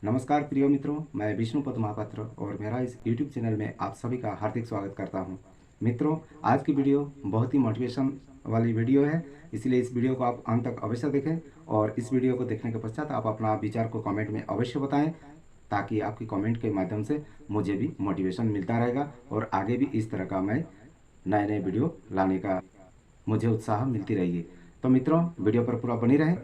नमस्कार प्रिय मित्रों, मैं विष्णुपद महापात्र और मेरा इस YouTube चैनल में आप सभी का हार्दिक स्वागत करता हूं। मित्रों, आज की वीडियो बहुत ही मोटिवेशन वाली वीडियो है, इसलिए इस वीडियो को आप अंत तक अवश्य देखें और इस वीडियो को देखने के पश्चात आप अपना विचार को कमेंट में अवश्य बताएं, ताकि आपकी कमेंट के माध्यम से मुझे भी मोटिवेशन मिलता रहेगा और आगे भी इस तरह का मैं नए नए वीडियो लाने का मुझे उत्साह मिलती रहेगी। तो मित्रों, वीडियो पर पूरा बनी रहें।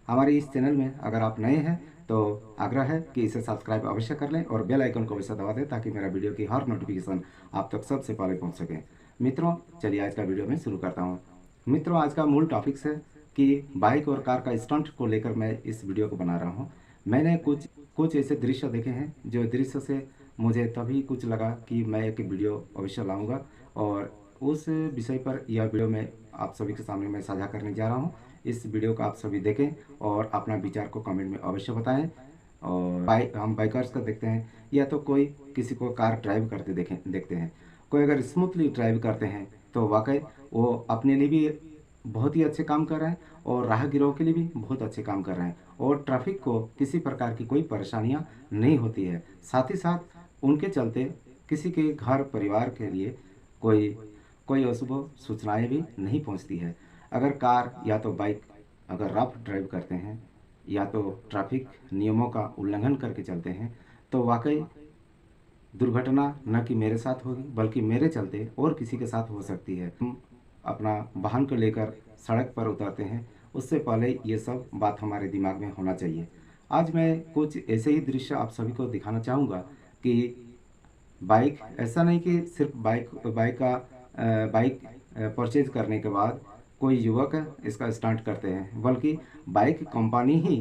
हमारे इस चैनल में अगर आप नए हैं तो आग्रह है कि इसे सब्सक्राइब अवश्य कर लें और बेल आइकन को अवश्य दबा दें, ताकि मेरा वीडियो की हर नोटिफिकेशन आप तक सबसे पहले पहुंच सके। मित्रों, चलिए आज का वीडियो में शुरू करता हूं। मित्रों, आज का मूल टॉपिक्स है कि बाइक और कार का स्टंट को लेकर मैं इस वीडियो को बना रहा हूं। मैंने कुछ कुछ ऐसे दृश्य देखे हैं जो दृश्य से मुझे तभी कुछ लगा कि मैं एक वीडियो अवश्य लाऊंगा और उस विषय पर यह वीडियो में आप सभी के सामने मैं साझा करने जा रहा हूं। इस वीडियो को आप सभी देखें और अपना विचार को कमेंट में अवश्य बताएं। और हम बाइकर्स को देखते हैं या तो कोई किसी को कार ड्राइव करते देखते हैं। कोई अगर स्मूथली ड्राइव करते हैं तो वाकई वो अपने लिए भी बहुत ही अच्छे काम कर रहे हैं और राहगीरों के लिए भी बहुत अच्छे काम कर रहे हैं और ट्रैफिक को किसी प्रकार की कोई परेशानियां नहीं होती है। साथ ही साथ उनके चलते किसी के घर परिवार के लिए कोई कोई अशुभ सूचनाएं भी नहीं पहुंचती है। अगर कार या तो बाइक अगर रफ ड्राइव करते हैं या तो ट्रैफिक नियमों का उल्लंघन करके चलते हैं तो वाकई दुर्घटना न कि मेरे साथ होगी बल्कि मेरे चलते और किसी के साथ हो सकती है। हम अपना वाहन को लेकर सड़क पर उतरते हैं, उससे पहले ये सब बात हमारे दिमाग में होना चाहिए। आज मैं कुछ ऐसे ही दृश्य आप सभी को दिखाना चाहूँगा कि बाइक ऐसा नहीं कि सिर्फ बाइक परचेज करने के बाद कोई युवक इसका स्टंट करते हैं, बल्कि बाइक कंपनी ही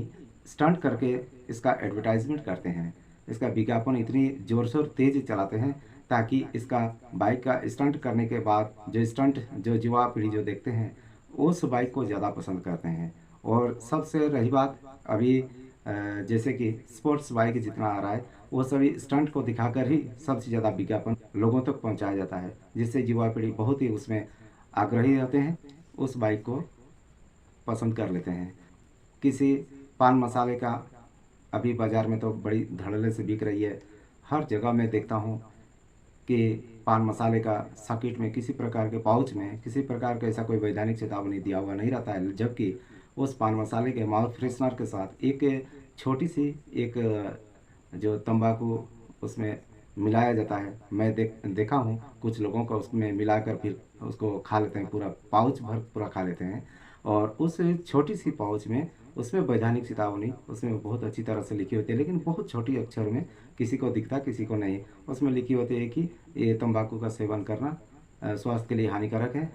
स्टंट करके इसका एडवर्टाइजमेंट करते हैं। इसका विज्ञापन इतनी जोर शोर तेज चलाते हैं ताकि इसका बाइक का स्टंट करने के बाद जो युवा पीढ़ी जो देखते हैं उस बाइक को ज़्यादा पसंद करते हैं। और सबसे रही बात अभी जैसे कि स्पोर्ट्स बाइक जितना आ रहा है, वो सभी स्टंट को दिखाकर ही सबसे ज़्यादा विज्ञापन लोगों तक पहुंचाया जाता है, जिससे युवा पीढ़ी बहुत ही उसमें आग्रही रहते हैं, उस बाइक को पसंद कर लेते हैं। किसी पान मसाले का अभी बाज़ार में तो बड़ी धड़ल्ले से बिक रही है। हर जगह मैं देखता हूँ कि पान मसाले का सॉकेट में किसी प्रकार के पाउच में किसी प्रकार का ऐसा कोई वैधानिक चेतावनी दिया हुआ नहीं रहता है, जबकि उस पान मसाले के माउथ फ्रेशनर के साथ एक छोटी सी एक जो तंबाकू उसमें मिलाया जाता है। मैं देखा हूँ कुछ लोगों को उसमें मिलाकर फिर उसको खा लेते हैं, पूरा पाउच भर पूरा खा लेते हैं। और उस छोटी सी पाउच में उसमें वैधानिक चेतावनी उसमें बहुत अच्छी तरह से लिखी होती है, लेकिन बहुत छोटी अक्षर में, किसी को दिखता किसी को नहीं। उसमें लिखी होती है कि ये तंबाकू का सेवन करना स्वास्थ्य के लिए हानिकारक है।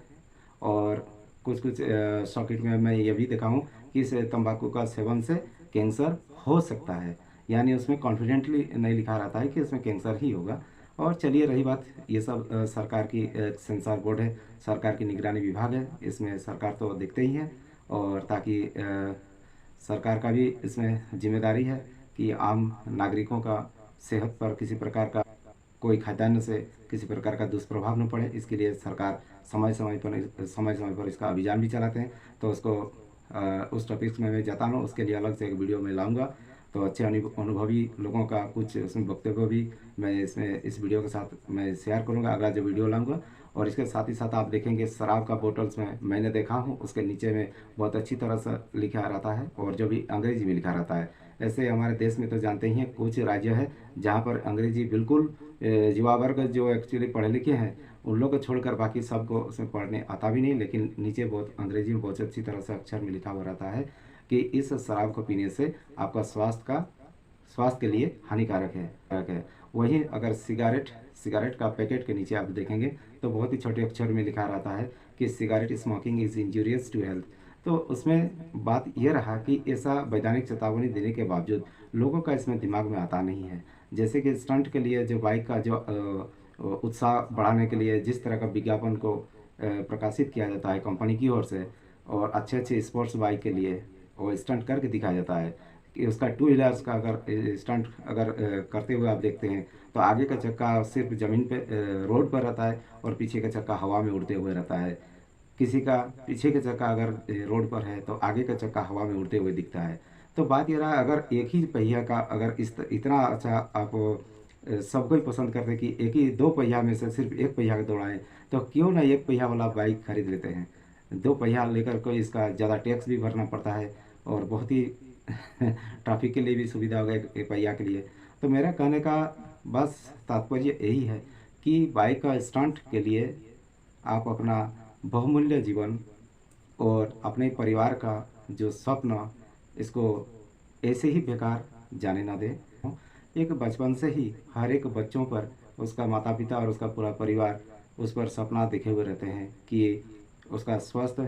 और कुछ कुछ सॉकेट में मैं ये भी देखा हूँ कि इस तंबाकू का सेवन से कैंसर हो सकता है, यानी उसमें कॉन्फिडेंटली नहीं लिखा रहता है कि उसमें कैंसर ही होगा। और चलिए रही बात, ये सब सरकार की सेंसर बोर्ड है, सरकार की निगरानी विभाग है, इसमें सरकार तो देखते ही है। और ताकि सरकार का भी इसमें जिम्मेदारी है कि आम नागरिकों का सेहत पर किसी प्रकार का कोई खाद्यान्न से किसी प्रकार का दुष्प्रभाव न पड़े, इसके लिए सरकार समय समय पर इसका अभियान भी चलाते हैं। तो उसको उस टॉपिक्स में मैं जाता हूँ, उसके लिए अलग से एक वीडियो में लाऊंगा। तो अच्छे अनुभवी लोगों का कुछ उसमें वक्तव्य भी मैं इसमें इस वीडियो के साथ मैं शेयर करूंगा, अगला जो वीडियो लाऊंगा। और इसके साथ ही साथ आप देखेंगे शराब का बोतल्स में मैंने देखा हूँ उसके नीचे में बहुत अच्छी तरह से लिखा रहता है और जो भी अंग्रेजी में लिखा रहता है। ऐसे हमारे देश में तो जानते ही हैं कुछ राज्य है जहाँ पर अंग्रेजी बिल्कुल युवा वर्ग जो एक्चुअली पढ़े लिखे हैं उन लोग को छोड़कर बाकी सबको उसमें पढ़ने आता भी नहीं, लेकिन नीचे बहुत अंग्रेजी में बहुत अच्छी तरह से अक्षर में लिखा हुआ रहता है कि इस शराब को पीने से आपका स्वास्थ्य के लिए हानिकारक है। वहीं अगर सिगरेट का पैकेट के नीचे आप देखेंगे तो बहुत ही छोटे अक्षर में लिखा रहता है कि cigarette smoking is injurious to health. तो उसमें बात यह रहा कि ऐसा वैधानिक चेतावनी देने के बावजूद लोगों का इसमें दिमाग में आता नहीं है। जैसे कि स्टंट के लिए जो बाइक का जो उत्साह बढ़ाने के लिए जिस तरह का विज्ञापन को प्रकाशित किया जाता है कंपनी की ओर से, और अच्छे अच्छे स्पोर्ट्स बाइक के लिए वो स्टंट करके दिखाया जाता है कि उसका टू व्हीलर्स का अगर स्टंट अगर करते हुए आप देखते हैं तो आगे का चक्का सिर्फ ज़मीन पे रोड पर रहता है और पीछे का चक्का हवा में उड़ते हुए रहता है। किसी का पीछे का चक्का अगर रोड पर है तो आगे का चक्का हवा में उड़ते हुए दिखता है। तो बात ये रहा, अगर एक ही पहिया का अगर इतना अच्छा आप सबको ही पसंद करते हैं कि एक ही दो पहिया में से सिर्फ एक पहिया दौड़ाएं, तो क्यों ना एक पहिया वाला बाइक खरीद लेते हैं। दो पहिया लेकर कोई इसका ज़्यादा टैक्स भी भरना पड़ता है और बहुत ही ट्रैफिक के लिए भी सुविधा हो गई एक पहिया के लिए। तो मेरा कहने का बस तात्पर्य यही है कि बाइक का स्टंट के लिए आप अपना बहुमूल्य जीवन और अपने परिवार का जो स्वप्न, इसको ऐसे ही बेकार जाने ना दें। एक बचपन से ही हर एक बच्चों पर उसका माता पिता और उसका पूरा परिवार उस पर सपना देखे हुए रहते हैं कि उसका स्वस्थ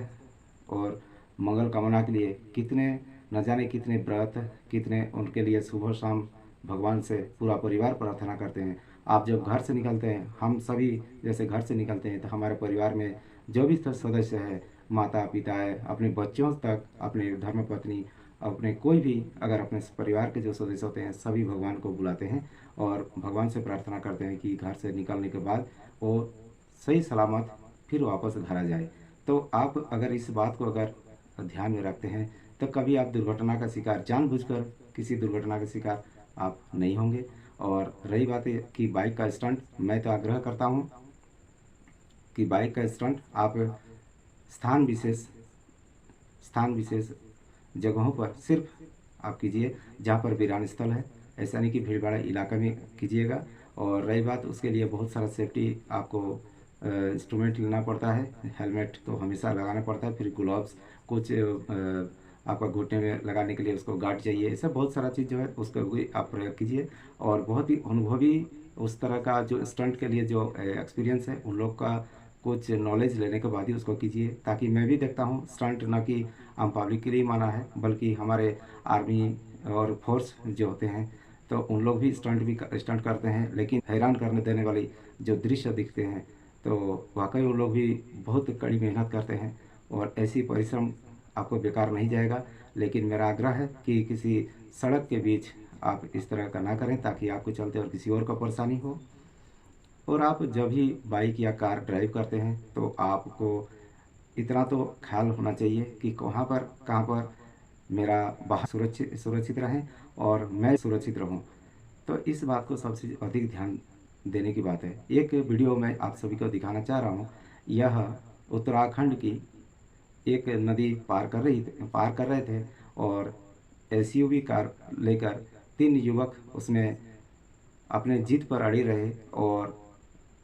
और मंगल कामना के लिए कितने न जाने कितने व्रत, कितने उनके लिए सुबह शाम भगवान से पूरा परिवार प्रार्थना करते हैं। आप जब घर से निकलते हैं, हम सभी जैसे घर से निकलते हैं, तो हमारे परिवार में जो भी सदस्य है, माता पिता है, अपने बच्चों तक, अपने धर्मपत्नी, अपने कोई भी अगर अपने परिवार के जो सदस्य होते हैं, सभी भगवान को बुलाते हैं और भगवान से प्रार्थना करते हैं कि घर से निकलने के बाद वो सही सलामत फिर वापस घर आ जाए। तो आप अगर इस बात को अगर ध्यान में रखते हैं, तो कभी आप दुर्घटना का शिकार, जानबूझकर किसी दुर्घटना का शिकार आप नहीं होंगे। और रही बात है कि बाइक का स्टंट, मैं तो आग्रह करता हूँ कि बाइक का स्टंट आप स्थान विशेष स्थान विशेष जगहों पर सिर्फ आप कीजिए जहाँ पर वीरान स्थल है। ऐसा नहीं कि भीड़ भाड़ इलाका में कीजिएगा। और रही बात, उसके लिए बहुत सारा सेफ्टी आपको इंस्ट्रूमेंट लेना पड़ता है। हेलमेट तो हमेशा लगाना पड़ता है, फिर ग्लव्स, कुछ आपका घुटने में लगाने के लिए उसको गार्ड चाहिए। ऐसा बहुत सारा चीज़ जो है उसका भी आप प्रयोग कीजिए। और बहुत ही अनुभवी उस तरह का जो स्टंट के लिए जो एक्सपीरियंस है, उन लोग का कुछ नॉलेज लेने के बाद ही उसको कीजिए। ताकि मैं भी देखता हूँ स्टंट ना कि आम पब्लिक के लिए माना है, बल्कि हमारे आर्मी और फोर्स जो होते हैं, तो उन लोग भी स्टंट करते हैं। लेकिन हैरान करने देने वाली जो दृश्य दिखते हैं, तो वाकई वो लोग भी बहुत कड़ी मेहनत करते हैं और ऐसी परिश्रम आपको बेकार नहीं जाएगा। लेकिन मेरा आग्रह है कि किसी सड़क के बीच आप इस तरह का ना करें, ताकि आपको चलते और किसी और को परेशानी हो। और आप जब भी बाइक या कार ड्राइव करते हैं, तो आपको इतना तो ख्याल होना चाहिए कि कहाँ पर मेरा वाहन सुरक्षित रहें और मैं सुरक्षित रहूं। तो इस बात को सबसे अधिक ध्यान देने की बात है। एक वीडियो मैं आप सभी को दिखाना चाह रहा हूं। यह उत्तराखंड की एक नदी पार कर रहे थे और एसयूवी कार लेकर तीन युवक उसमें अपने जिद पर अड़े रहे। और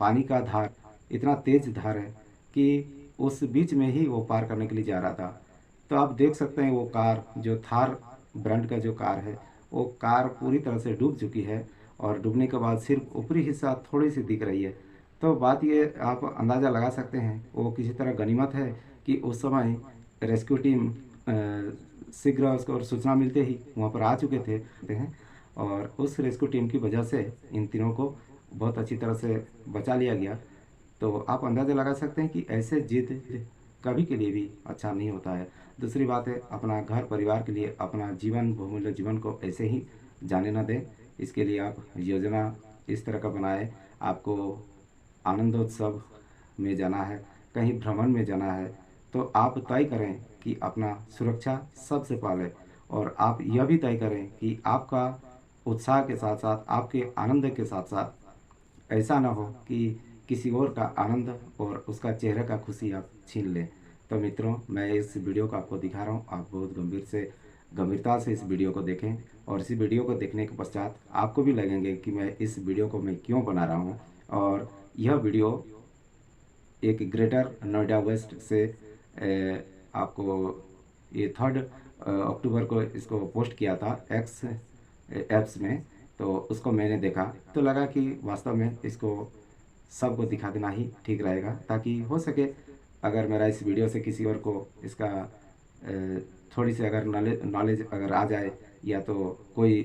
पानी का धार, इतना तेज धार है कि उस बीच में ही वो पार करने के लिए जा रहा था। तो आप देख सकते हैं वो कार, जो थार ब्रांड का जो कार है, वो कार पूरी तरह से डूब चुकी है और डूबने के बाद सिर्फ ऊपरी हिस्सा थोड़ी सी दिख रही है। तो बात ये आप अंदाज़ा लगा सकते हैं, वो किसी तरह गनीमत है कि उस समय रेस्क्यू टीम शीघ्र उसको सूचना मिलते ही वहाँ पर आ चुके थे हैं। और उस रेस्क्यू टीम की वजह से इन तीनों को बहुत अच्छी तरह से बचा लिया गया। तो आप अंदाज़ा लगा सकते हैं कि ऐसे जिद कभी के लिए भी अच्छा नहीं होता है। दूसरी बात है, अपना घर परिवार के लिए अपना जीवन, बहुमूल्य जीवन को ऐसे ही जाने ना दें। इसके लिए आप योजना इस तरह का बनाएं। आपको आनंदोत्सव में जाना है, कहीं भ्रमण में जाना है, तो आप तय करें कि अपना सुरक्षा सबसे पहले। और आप यह भी तय करें कि आपका उत्साह के साथ साथ, आपके आनंद के साथ साथ ऐसा ना हो कि किसी और का आनंद और उसका चेहरे का खुशी आप छीन लें। तो मित्रों, मैं इस वीडियो को आपको दिखा रहा हूँ, आप बहुत गंभीरता से इस वीडियो को देखें। और इस वीडियो को देखने के पश्चात आपको भी लगेंगे कि मैं इस वीडियो को मैं क्यों बना रहा हूँ। और यह वीडियो एक ग्रेटर नोएडा वेस्ट से आपको ये 3 अक्टूबर को इसको पोस्ट किया था एक्स ऐप्स में। तो उसको मैंने देखा तो लगा कि वास्तव में इसको सबको दिखा देना ही ठीक रहेगा, ताकि हो सके अगर मेरा इस वीडियो से किसी और को इसका थोड़ी सी अगर नॉलेज अगर आ जाए, या तो कोई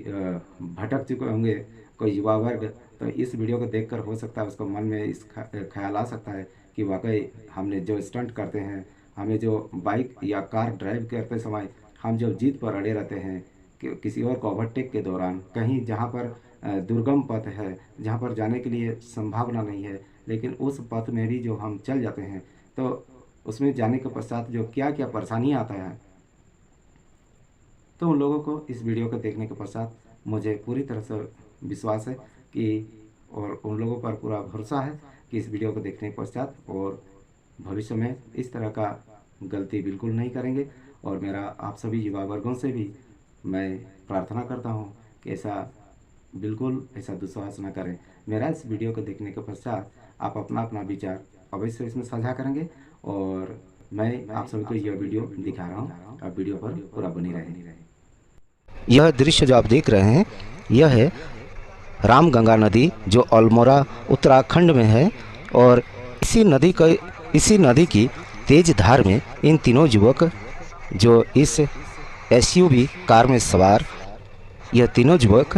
भटक चुके होंगे कोई युवा वर्ग, तो इस वीडियो को देखकर हो सकता है उसको मन में इस ख्याल आ सकता है कि वाकई हमने जो स्टंट करते हैं, हमें जो बाइक या कार ड्राइव करते समय हम जो जीत पर अड़े रहते हैं कि किसी और को ओवरटेक के दौरान, कहीं जहाँ पर दुर्गम पथ है, जहाँ पर जाने के लिए संभावना नहीं है, लेकिन उस पथ में भी जो हम चल जाते हैं, तो उसमें जाने के पश्चात जो क्या क्या परेशानी आता है, तो उन लोगों को इस वीडियो को देखने के पश्चात मुझे पूरी तरह से विश्वास है कि और उन लोगों पर पूरा भरोसा है कि इस वीडियो को देखने के पश्चात और भविष्य में इस तरह का गलती बिल्कुल नहीं करेंगे। और मेरा आप सभी युवा वर्गों से भी मैं प्रार्थना करता हूँ कि बिल्कुल ऐसा दुस्साहस न करें। मेरा इस वीडियो को देखने के पश्चात आप अपना अपना विचार अवश्य इसमें साझा करेंगे और मैं आप सभी को यह वीडियो दिखा रहा हूँ। आप वीडियो पर पूरा बनी रहे। यह दृश्य जो आप देख रहे हैं यह है रामगंगा नदी जो अल्मोड़ा उत्तराखंड में है। और इसी नदी की तेज धार में इन तीनों युवक जो इस एसयूवी कार में सवार यह तीनों युवक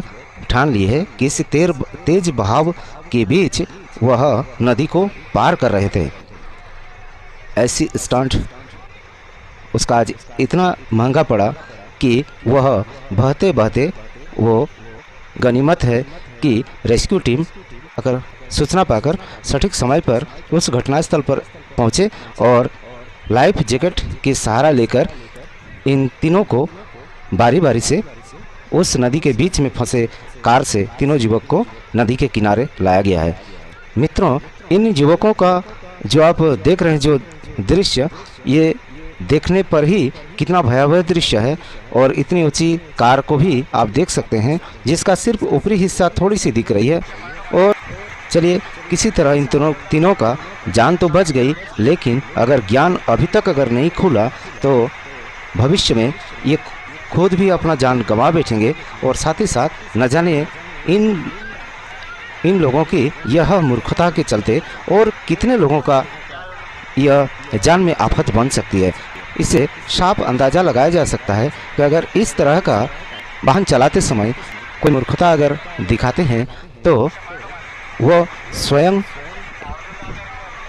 ठान लिए है कि इस तेज बहाव के बीच वह नदी को पार कर रहे थे। ऐसी स्टंट उसका आज इतना महंगा पड़ा कि वह बहते बहते वो गनीमत है कि रेस्क्यू टीम अगर सूचना पाकर सटीक समय पर उस घटनास्थल पर पहुंचे और लाइफ जैकेट की सहारा लेकर इन तीनों को बारी बारी से उस नदी के बीच में फंसे कार से तीनों युवक को नदी के किनारे लाया गया है। मित्रों, इन युवकों का जो आप देख रहे हैं जो दृश्य, ये देखने पर ही कितना भयावह दृश्य है। और इतनी ऊंची कार को भी आप देख सकते हैं जिसका सिर्फ ऊपरी हिस्सा थोड़ी सी दिख रही है। और चलिए, किसी तरह इन तीनों का जान तो बच गई, लेकिन अगर ज्ञान अभी तक अगर नहीं खुला तो भविष्य में ये खुद भी अपना जान गंवा बैठेंगे। और साथ ही साथ न जाने इन लोगों की यह मूर्खता के चलते और कितने लोगों का यह जान में आफत बन सकती है। इससे साफ अंदाज़ा लगाया जा सकता है कि अगर इस तरह का वाहन चलाते समय कोई मूर्खता अगर दिखाते हैं तो वो स्वयं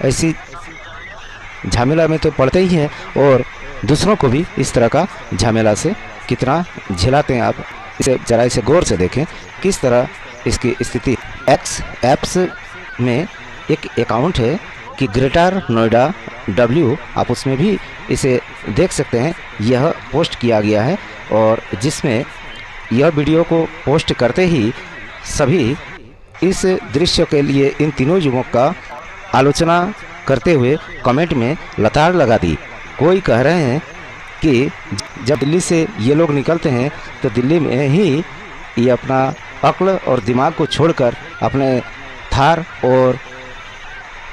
ऐसी झमेला में तो पड़ते ही हैं और दूसरों को भी इस तरह का झमेला से कितना झेलाते हैं। आप इसे गौर से देखें किस तरह इसकी स्थिति। एक्स ऐप्स में एक अकाउंट है कि ग्रेटर नोएडा W, आप उसमें भी इसे देख सकते हैं। यह पोस्ट किया गया है और जिसमें यह वीडियो को पोस्ट करते ही सभी इस दृश्य के लिए इन तीनों युवकों का आलोचना करते हुए कमेंट में लताड़ लगा दी। कोई कह रहे हैं कि जब दिल्ली से ये लोग निकलते हैं तो दिल्ली में ही ये अपना अक्ल और दिमाग को छोड़कर अपने थार और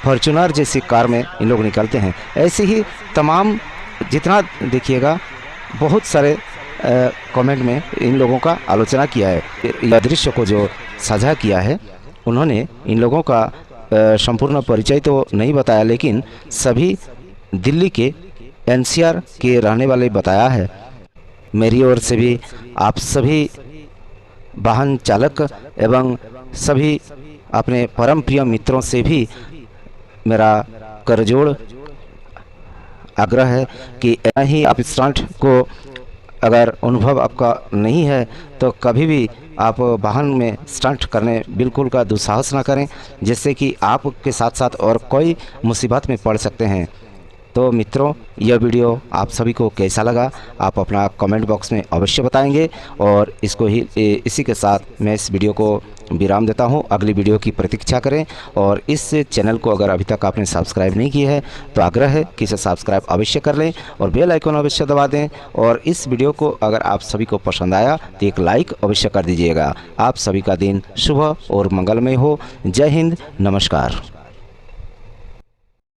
फॉर्च्यूनर जैसी कार में इन लोग निकलते हैं। ऐसे ही तमाम जितना देखिएगा बहुत सारे कमेंट में इन लोगों का आलोचना किया है। यह दृश्य को जो साझा किया है उन्होंने इन लोगों का संपूर्ण परिचय तो नहीं बताया, लेकिन सभी दिल्ली के NCR के रहने वाले बताया है। मेरी ओर से भी आप सभी वाहन चालक एवं सभी अपने परम प्रिय मित्रों से भी मेरा करजोड़ आग्रह है कि ऐसा ही आप स्टंट को अगर अनुभव आपका नहीं है तो कभी भी आप वाहन में स्टंट करने बिल्कुल का दुस्साहस ना करें, जिससे कि आपके साथ साथ और कोई मुसीबत में पड़ सकते हैं। तो मित्रों, यह वीडियो आप सभी को कैसा लगा आप अपना कमेंट बॉक्स में अवश्य बताएंगे। और इसी के साथ मैं इस वीडियो को विराम देता हूं। अगली वीडियो की प्रतीक्षा करें और इस चैनल को अगर अभी तक आपने सब्सक्राइब नहीं किया है तो आग्रह है कि इसे सब्सक्राइब अवश्य कर लें और बेल आइकन अवश्य दबा दें। और इस वीडियो को अगर आप सभी को पसंद आया तो एक लाइक अवश्य कर दीजिएगा। आप सभी का दिन शुभ और मंगलमय हो। जय हिंद, नमस्कार।